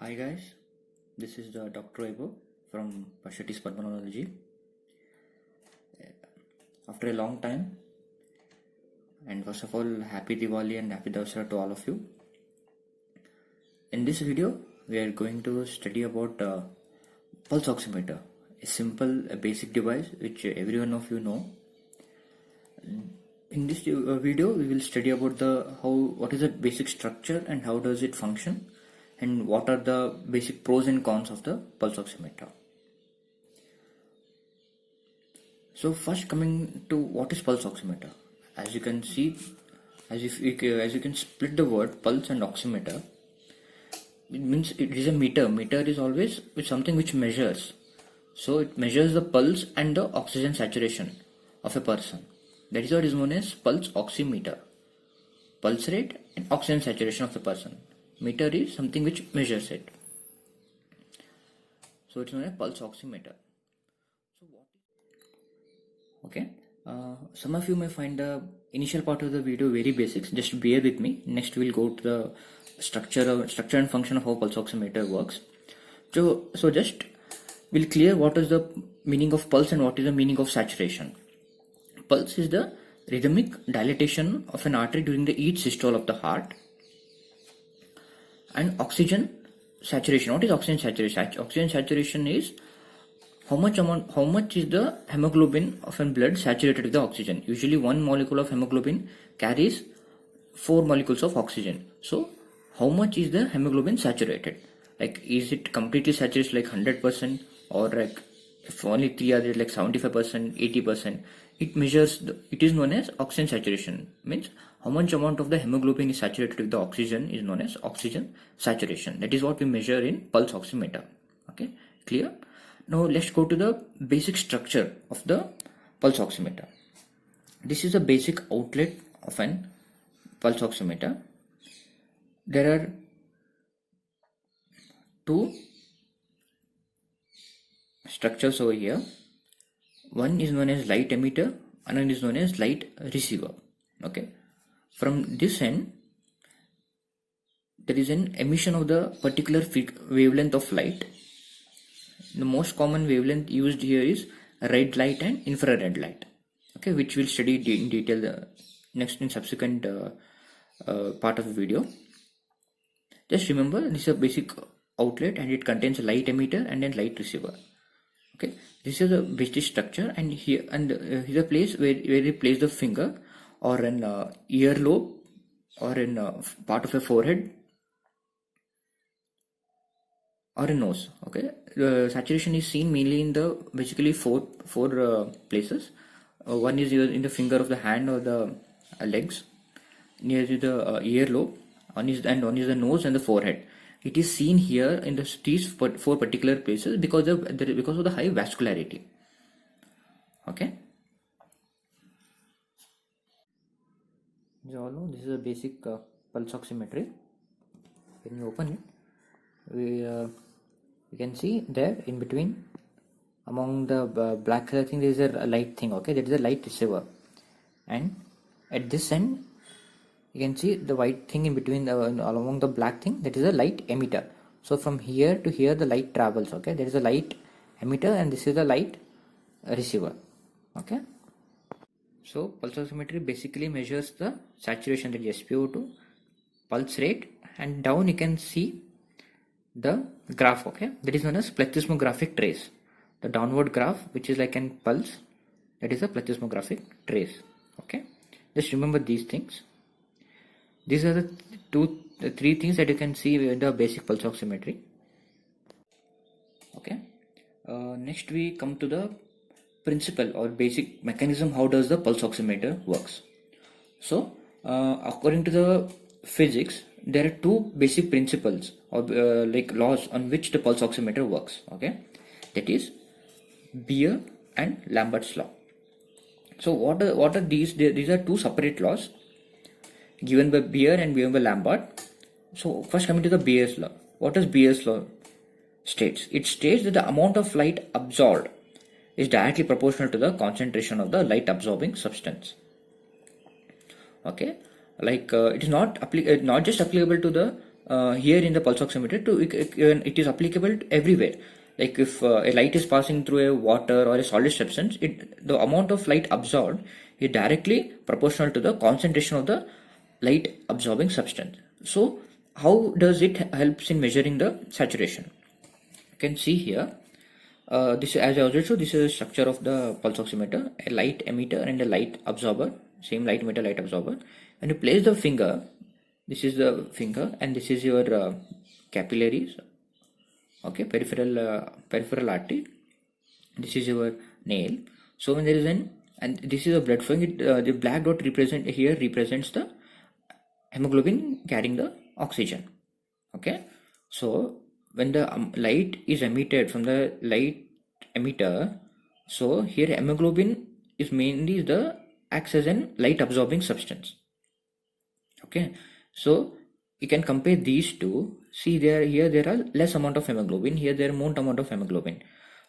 Hi guys, this is the Dr. Ebo from Pashati's Pulmonology. After a long time, and first of all, happy Diwali and happy Dasara to all of you. In this video, we are going to study about pulse oximeter, a basic device which every one of you know. In this video, we will study about what is the basic structure and how does it function, and what are the basic pros and cons of the pulse oximeter. So first, coming to what is pulse oximeter. As you can see, as you can split the word pulse and oximeter, it means it is a meter. Meter is always something which measures. So it measures the pulse and the oxygen saturation of a person. That is what is known as pulse oximeter. Pulse rate and oxygen saturation of a person. Meter is something which measures it. So it's known as pulse oximeter. So what? Okay. Some of you may find the initial part of the video very basics. Just bear with me. Next we'll go to the structure and function of how pulse oximeter works. So just we'll clear what is the meaning of pulse and what is the meaning of saturation. Pulse is the rhythmic dilatation of an artery during each systole of the heart. And oxygen saturation. What is oxygen saturation? Oxygen saturation is how much is the hemoglobin of a blood saturated with the oxygen. Usually 1 molecule of hemoglobin carries 4 molecules of oxygen. So how much is the hemoglobin saturated? Like, is it completely saturated like 100%, or like if only 3 are there like 75%, 80%? It is known as oxygen saturation. Means how much amount of the hemoglobin is saturated with the oxygen is known as oxygen saturation. That is what we measure in pulse oximeter. Okay, clear? Now let's go to the basic structure of the pulse oximeter. This is the basic outlet of an pulse oximeter. There are two structures over here. One is known as light emitter, another is known as light receiver. Okay. From this end, there is an emission of the particular wavelength of light. The most common wavelength used here is red light and infrared light. Okay, which we'll study in detail in subsequent part of the video. Just remember, this is a basic outlet and it contains a light emitter and then light receiver. Okay, this is a basic structure, and here is a place where we place the finger or an earlobe or in part of a forehead or a nose. Okay, saturation is seen mainly in the basically four places. One is in the finger of the hand or the legs, near to the earlobe. One is the nose and the forehead. It is seen here in these 4 particular places because of the high vascularity. Okay. You all know this is a basic pulse oximetry. When you open it, we can see there in between, among the black color thing, there is a light thing. Okay, that is a light receiver, and at this end you can see the white thing in between along the black thing, that is a light emitter. So from here to here the light travels. Okay, there is a light emitter and this is the light receiver. Okay, so pulse oximetry basically measures the saturation, that is SpO2, pulse rate, and down you can see the graph. Okay, that is known as plethysmographic trace. The downward graph, which is like an pulse, that is a plethysmographic trace. Okay, just remember these things. These are the 3 things that you can see in the basic pulse oximetry. Okay. Next we come to the principle or basic mechanism. How does the pulse oximeter works? So according to the physics, there are 2 basic principles or like laws on which the pulse oximeter works. Okay, that is Beer and Lambert's law. So what are these? These are 2 separate laws given by Beer and given by Lambert. So first, coming to the Beer's law. What does Beer's law states? It states that the amount of light absorbed is directly proportional to the concentration of the light absorbing substance. Okay, like it is not just applicable to the here in the pulse oximeter it is applicable everywhere. Like if a light is passing through a water or a solid substance, the amount of light absorbed is directly proportional to the concentration of the light absorbing substance. So how does it helps in measuring the saturation? You can see here, this, as I already showed, this is the structure of the pulse oximeter: a light emitter and a light absorber, same light emitter, light absorber. And you place the finger, this is the finger, and this is your capillaries, okay, peripheral artery, this is your nail. So when there is and this is a blood flowing, the black dot represents the hemoglobin carrying the oxygen, okay. So when the light is emitted from the light emitter, so here hemoglobin is mainly acts as an light absorbing substance, okay. So you can compare these two. See, here there are less amount of hemoglobin, here there are more amount of hemoglobin.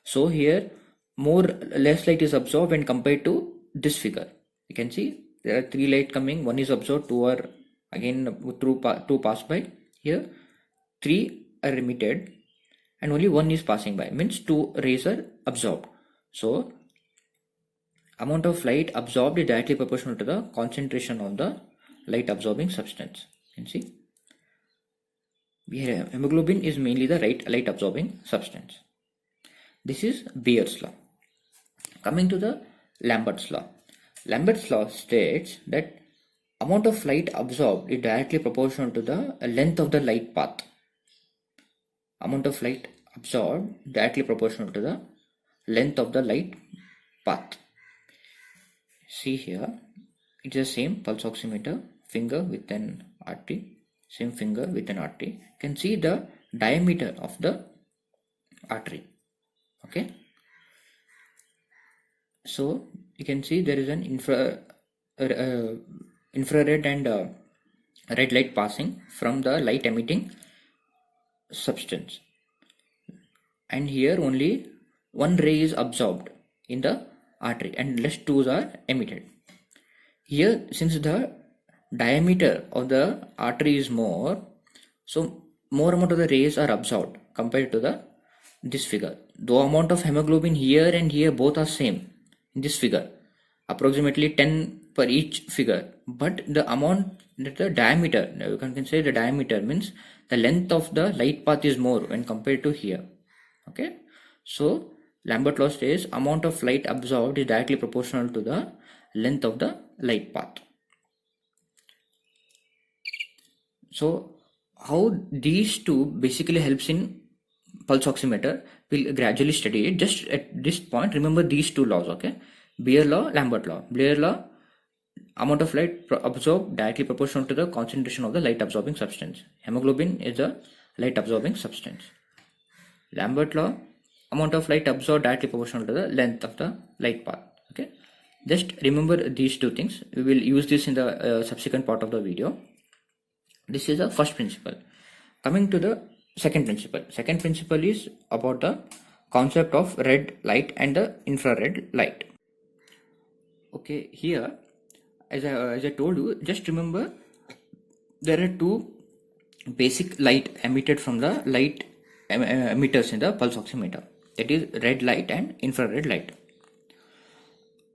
So here less light is absorbed when compared to this figure. You can see there are 3 light coming, 1 is absorbed, 2 are again two pass by. Here 3 are emitted and only 1 is passing by, means 2 rays are absorbed. So amount of light absorbed is directly proportional to the concentration of the light absorbing substance. You can see here hemoglobin is mainly the light absorbing substance. This is Beer's law. Coming to the Lambert's law. Lambert's law states that amount of light absorbed is directly proportional to the length of the light path. Amount of light absorbed directly proportional to the length of the light path. See here, it's the same pulse oximeter, finger with an artery, same finger with an artery. You can see the diameter of the artery, okay. So you can see there is an infrared and red light passing from the light emitting substance, and here only 1 ray is absorbed in the artery and less 2 are emitted. Here, since the diameter of the artery is more, so more amount of the rays are absorbed compared to this figure. The amount of hemoglobin here and here both are same in this figure, approximately 10 per each figure, but the amount that the diameter, you can say the diameter means the length of the light path is more when compared to here, okay. So Lambert law says amount of light absorbed is directly proportional to the length of the light path. So how these two basically helps in pulse oximeter, we'll gradually study it. Just at this point, remember these two laws, okay. Beer law, Lambert law. Beer law, amount of light absorbed directly proportional to the concentration of the light absorbing substance. Hemoglobin is a light absorbing substance. Lambert law, amount of light absorbed directly proportional to the length of the light path, okay. Just remember these two things. We will use this in the subsequent part of the video. This is the first principle. Coming to the second principle. Second principle is about the concept of red light and the infrared light. Okay, here as I told you, just remember there are 2 basic light emitted from the light emitters in the pulse oximeter, that is red light and infrared light.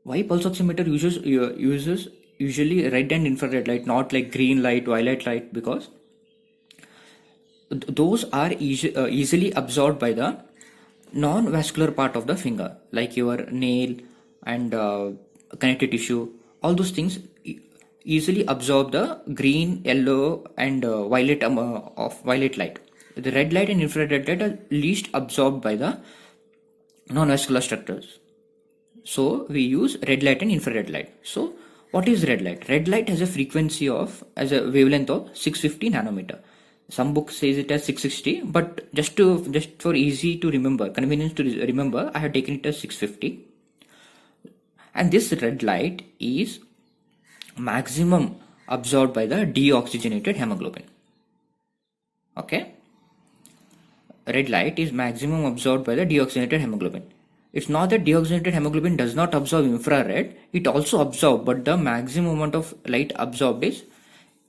Why pulse oximeter uses usually red and infrared light, not like green light, violet light? Because those are easily absorbed by the non-vascular part of the finger, like your nail and connective tissue. All those things easily absorb the green, yellow and violet of violet light. The red light and infrared light are least absorbed by the non-vascular structures. So we use red light and infrared light. So what is red light? Red light has a wavelength of 650 nanometer. Some books says it as 660, but just for easy to remember, convenience to remember, I have taken it as 650. And this red light is maximum absorbed by the deoxygenated hemoglobin. Okay, red light is maximum absorbed by the deoxygenated hemoglobin. It's not that deoxygenated hemoglobin does not absorb infrared, it also absorbs, but the maximum amount of light absorbed is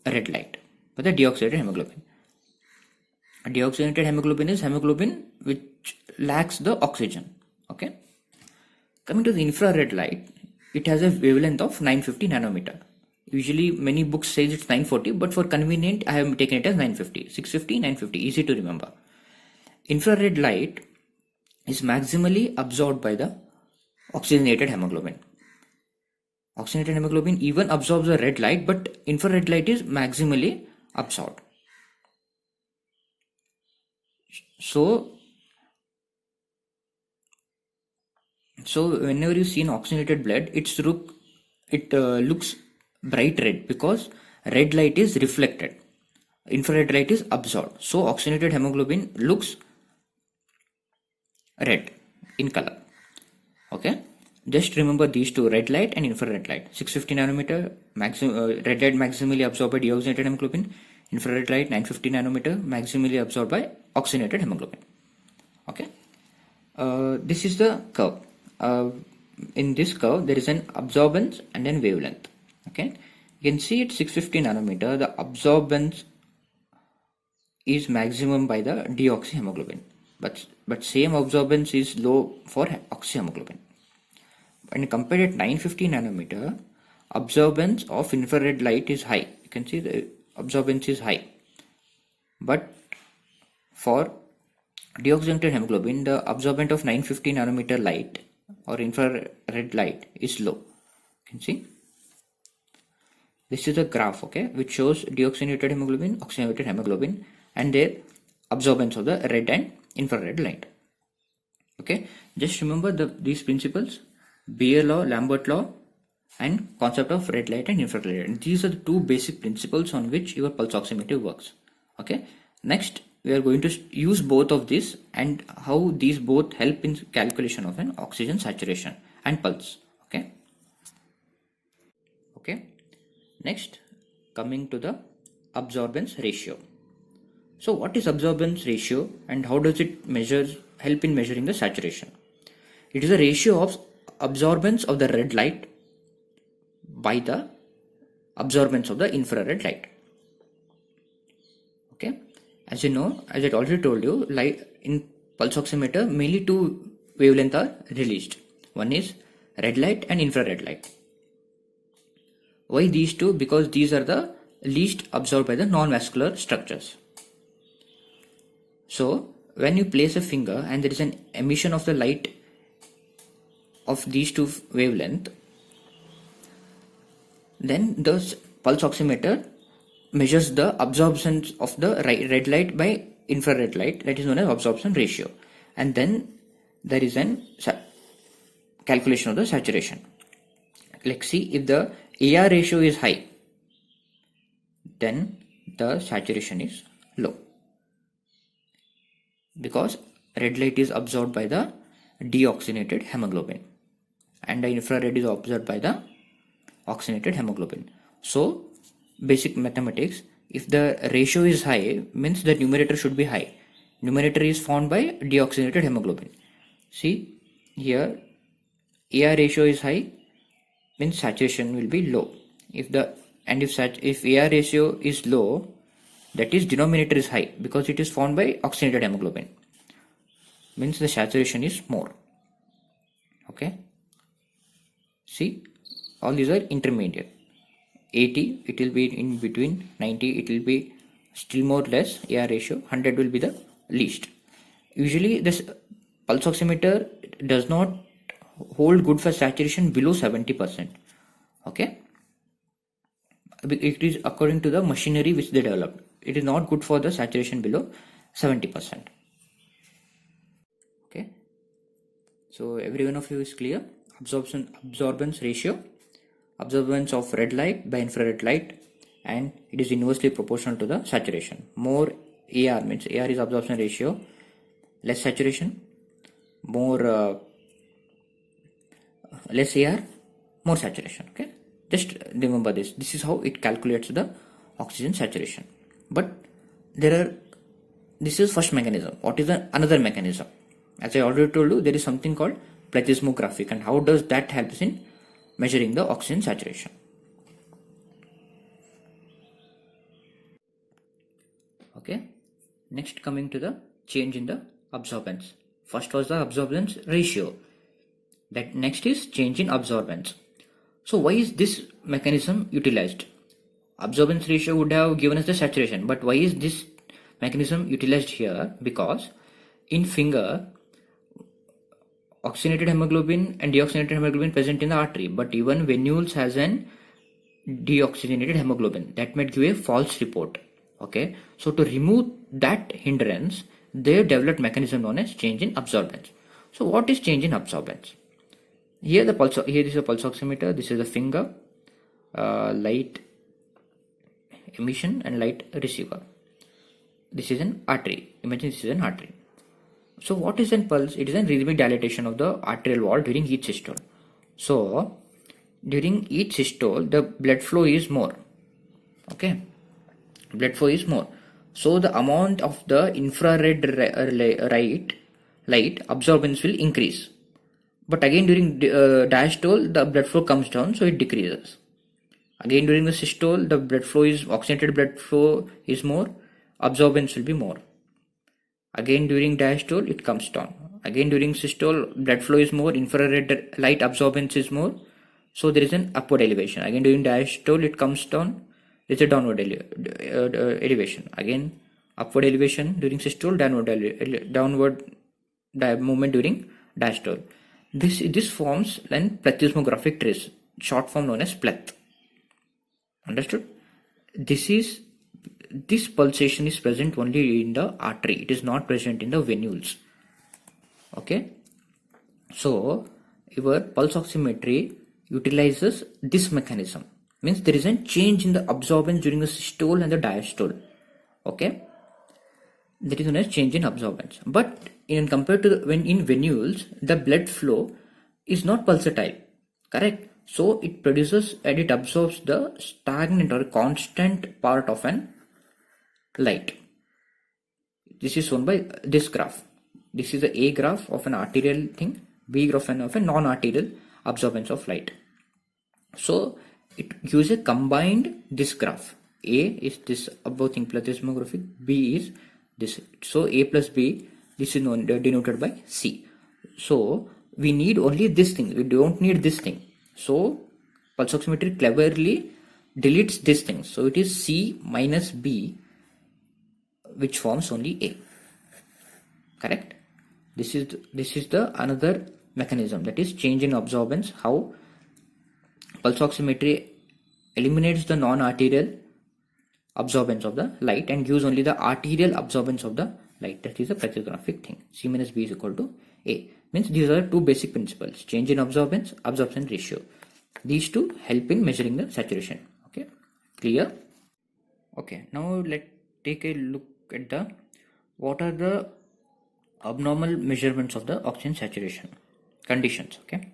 red light by the deoxygenated hemoglobin. Deoxygenated hemoglobin is hemoglobin which lacks the oxygen. Okay. Coming to the infrared light, it has a wavelength of 950 nanometer. Usually many books say it's 940, but for convenient I have taken it as 950. 650, 950, easy to remember. Infrared light is maximally absorbed by the oxygenated hemoglobin. Oxygenated hemoglobin even absorbs the red light, but infrared light is maximally absorbed. So whenever you see an oxygenated blood, it looks bright red because red light is reflected. Infrared light is absorbed. So oxygenated hemoglobin looks red in color. Okay. Just remember these two, red light and infrared light. 650 nanometer, red light maximally absorbed by deoxygenated hemoglobin. Infrared light 950 nanometer, maximally absorbed by oxygenated hemoglobin. Okay. This is the curve. In this curve, there is an absorbance and then wavelength. Okay. You can see at 650 nanometer, the absorbance is maximum by the deoxyhemoglobin. But same absorbance is low for oxyhemoglobin. When compared at 950 nanometer, absorbance of infrared light is high. You can see the absorbance is high. But for deoxygenated hemoglobin, the absorbance of 950 nanometer light or infrared light is low. You can see. This is a graph, okay, which shows deoxygenated hemoglobin, oxygenated hemoglobin, and their absorbance of the red and infrared light. Okay, just remember these principles: Beer law, Lambert law, and concept of red light and infrared light. And these are the two basic principles on which your pulse oximeter works. Okay, next we are going to use both of these and how these both help in calculation of an oxygen saturation and pulse. Okay. Okay. Next, coming to the absorbance ratio. So what is absorbance ratio and how does it help in measuring the saturation? It is a ratio of absorbance of the red light by the absorbance of the infrared light. Okay, as you know, as I already told you, light in pulse oximeter mainly two wavelengths are released. One is red light and infrared light. Why these two? Because these are the least absorbed by the non-vascular structures. So when you place a finger and there is an emission of the light of these two wavelength, then the pulse oximeter measures the absorption of the red light by infrared light, that is known as absorption ratio, and then there is an calculation of the saturation. Let's see, if the AR ratio is high, then the saturation is low because red light is absorbed by the deoxygenated hemoglobin and the infrared is absorbed by the oxygenated hemoglobin. So basic mathematics, if the ratio is high, means the numerator should be high. Numerator is found by deoxygenated hemoglobin. See here, AR ratio is high, means saturation will be low. If AR ratio is low, that is denominator is high because it is formed by oxygenated hemoglobin, means the saturation is more. Okay, see, all these are intermediate. 80 it will be in between, 90 it will be still more less AR ratio, 100 will be the least. Usually this pulse oximeter does not hold good for saturation below 70%. Okay, it is according to the machinery which they developed. It is not good for the saturation below 70%. Okay, so every one of you is clear. Absorbance ratio, absorbance of red light by infrared light, and it is inversely proportional to the saturation. More AR means AR is absorption ratio, less saturation, more less AR, more saturation. Okay, just remember this. This is how it calculates the oxygen saturation. But this is first mechanism. What is another mechanism? As I already told you, there is something called plethysmographic, and how does that help in measuring the oxygen saturation? Okay, Next, coming to the change in the absorbance. First was the absorbance ratio. That next is change in absorbance. So why is this mechanism utilized? Absorbance ratio would have given us the saturation, but why is this mechanism utilized here? Because in finger, oxygenated hemoglobin and deoxygenated hemoglobin present in the artery, but even venules has an deoxygenated hemoglobin. That might give a false report. Okay, so to remove that hindrance, they developed mechanism known as change in absorbance. So what is change in absorbance? Here here is a pulse oximeter. This is the finger, light emission and light receiver. This is an artery. Imagine this is an artery. So what is a pulse? It is a rhythmic dilatation of the arterial wall during each systole. So during each systole, the blood flow is more. Okay, blood flow is more. So the amount of the infrared light absorbance will increase. But again during diastole, the blood flow comes down, so it decreases. Again during the systole, the blood flow is oxygenated blood flow is more, absorbance will be more. Again during diastole, it comes down. Again during systole, blood flow is more, infrared light absorbance is more, so there is an upward elevation. Again during diastole, it comes down, there is a downward elevation. Again upward elevation during systole, downward movement during diastole. This forms an plethysmographic trace, short form known as pleth. Understood? This pulsation is present only in the artery. It is not present in the venules. Okay. So your pulse oximetry utilizes this mechanism. Means there is a change in the absorbance during the systole and the diastole. Okay. That is known as change in absorbance. But in compared to when in venules, the blood flow is not pulsatile. Correct. So it produces and it absorbs the stagnant or constant part of an light. This is shown by this graph. This is the A graph of an arterial thing, B graph of a non-arterial absorbance of light. So it gives a combined this graph. A is this above thing plethysmographic, B is this. So A plus B, this is denoted by C. So we need only this thing. We don't need this thing. So pulse oximetry cleverly deletes this thing. So it is C minus B, which forms only A. Correct? This is the another mechanism, that is change in absorbance. How pulse oximetry eliminates the non-arterial absorbance of the light and gives only the arterial absorbance of the light. That is a plethysmographic thing. C minus B is equal to A. Means these are two basic principles: change in absorbance, absorption ratio. These two help in measuring the saturation. Okay, clear? Okay, now let's take a look at the what are the abnormal measurements of the oxygen saturation conditions. Okay,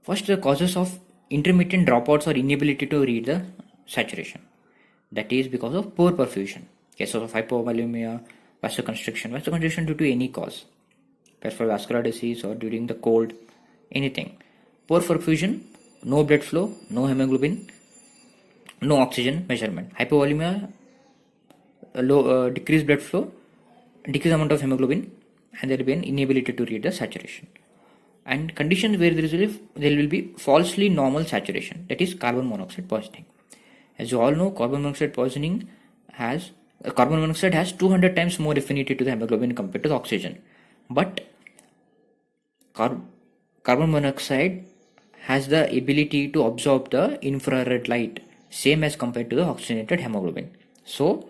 first, the causes of intermittent dropouts or inability to read the saturation. That is because of poor perfusion. Cases of hypovolemia, vasoconstriction due to any cause, peripheral vascular disease or during the cold, anything. Poor perfusion, no blood flow, no hemoglobin, no oxygen measurement. Hypovolemia, decreased blood flow, decreased amount of hemoglobin, and there will be an inability to read the saturation. And conditions where there will be falsely normal saturation, that is carbon monoxide poisoning. As you all know, carbon monoxide has 200 times more affinity to the hemoglobin compared to the oxygen. But carbon monoxide has the ability to absorb the infrared light, same as compared to the oxygenated hemoglobin. So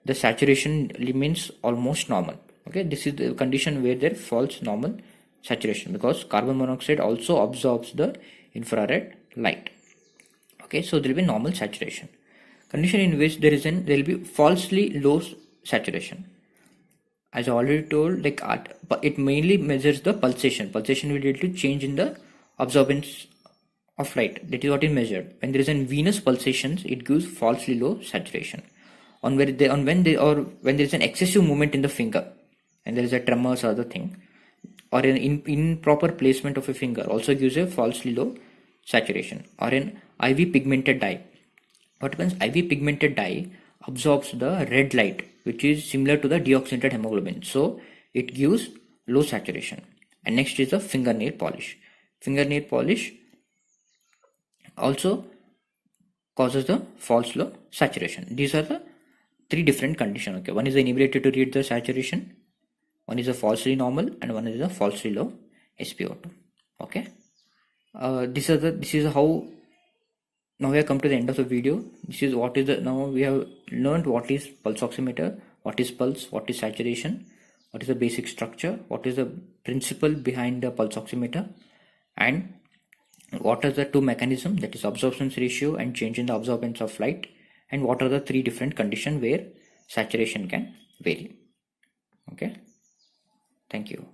the saturation remains almost normal. Okay, this is the condition where there falls normal saturation, because carbon monoxide also absorbs the infrared light. Okay, so there will be normal saturation. Condition in which there will be falsely low saturation. As I already told, it mainly measures the pulsation. Pulsation will lead to change in the absorbance of light. That is what is measured. When there is a venous pulsations, it gives falsely low saturation. When there is an excessive movement in the finger, and there is a tremors or other thing, or an improper placement of a finger, also gives a falsely low saturation. Or an IV pigmented dye. What happens? IV pigmented dye absorbs the red light, which is similar to the deoxygenated hemoglobin, so it gives low saturation. And next is the fingernail polish. Fingernail polish also causes the false low saturation. These are the three different conditions. Okay, one is the inability to read the saturation, one is a falsely normal, and one is a falsely low SpO2. Okay, this is how. Now we have come to the end of the video. This is what is the, now we have learned what is pulse oximeter, what is pulse, what is saturation, what is the basic structure, what is the principle behind the pulse oximeter, and what are the two mechanisms, that is absorbance ratio and change in the absorbance of light, and what are the three different conditions where saturation can vary. Okay, thank you.